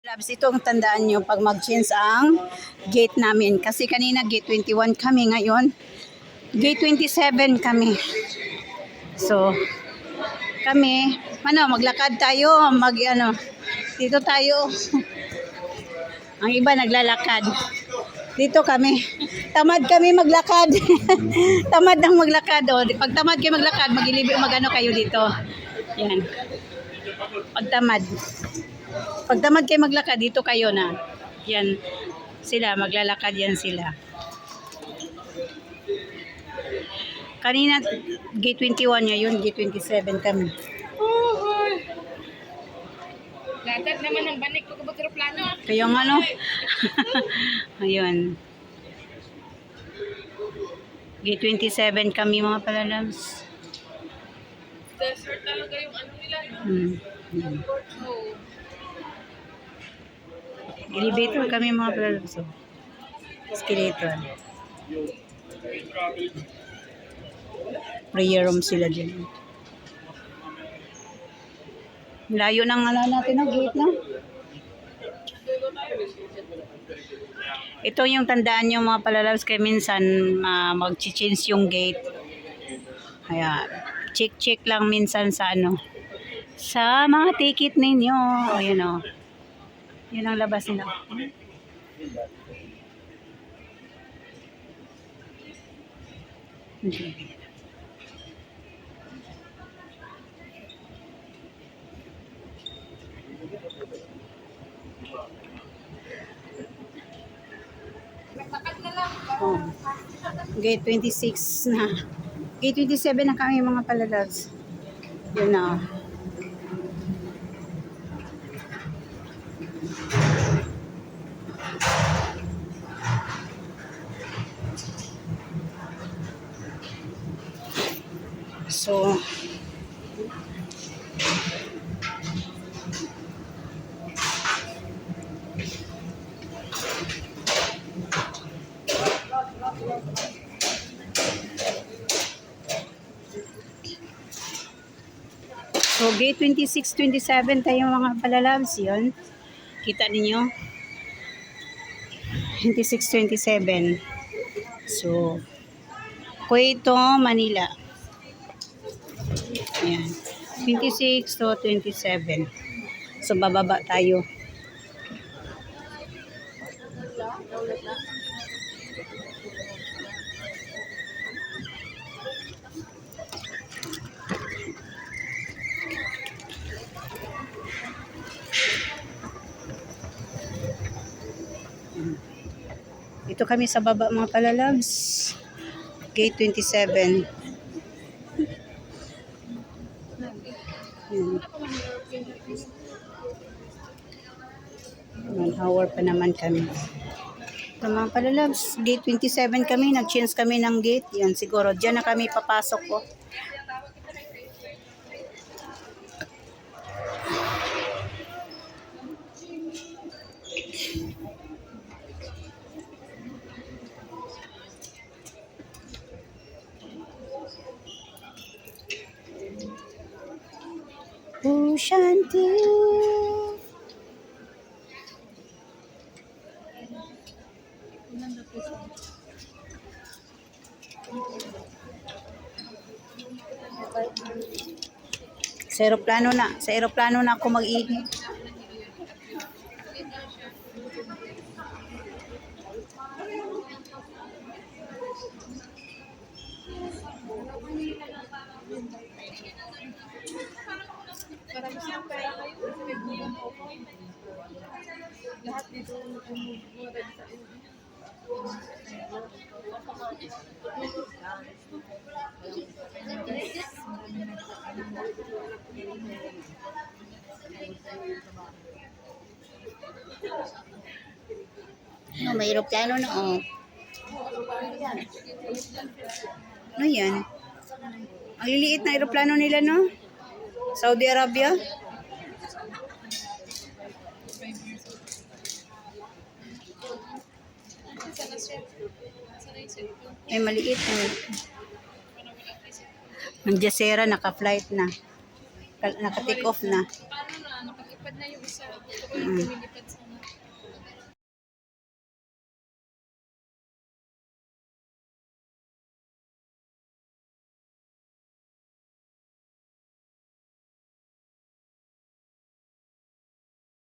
Labs, ito ang tandaan nyo pag mag-change ang gate namin. Kasi kanina gate 21 kami, ngayon gate 27 kami. So, kami, maglakad tayo, dito tayo. Ang iba naglalakad. Dito kami. Tamad kami maglakad. Tamad nang maglakad. O. Pag tamad kayo maglakad, magano kayo dito. Yan. Pag tamad kayo maglakad, dito kayo na. Yan. Sila, maglalakad yan sila. Kanina, gate 21 ngayon, gate 27 kami. Lahat naman ng banik ko kabutro plano. Kaya nga no. Ayun. Gate 27 kami mga palalabs. Desert talaga yung ano nila. Elevator kami mga palalabs. Escalator. Prayer room sila din. Layo ng natin ng gate, no? Ito yung tandaan nyo mga palalabs, kaya minsan mag-change yung gate. Kaya check lang minsan sa sa mga ticket ninyo. Ayun o. Yun ang labas nila. Oh. Gate 26 na. Gate 27 na kami mga palalabs. Yun na. So, gate 26, 27 tayo mga palalabs, yun. Kita ninyo? 26, 27. So, Cueto, Manila. Ayan. 26 to 27. So, bababa tayo. Ito kami sa baba mga palalabs. Gate 27. 1 hour pa naman kami. Ito mga palalabs, gate 27 kami. Nag-change kami ng gate. Yan siguro. Diyan na kami papasok po. Shanti. Sa aeroplano na ako mag-ihi. Lahat dito mura sa May aeroplano na Ano yan? Ang liliit na aeroplano nila, no? Saudi Arabia? Ay, maliit. Ang Jazeera, naka-flight na. Naka-take off na. Nakakipad na yung isa. Lumilipad sa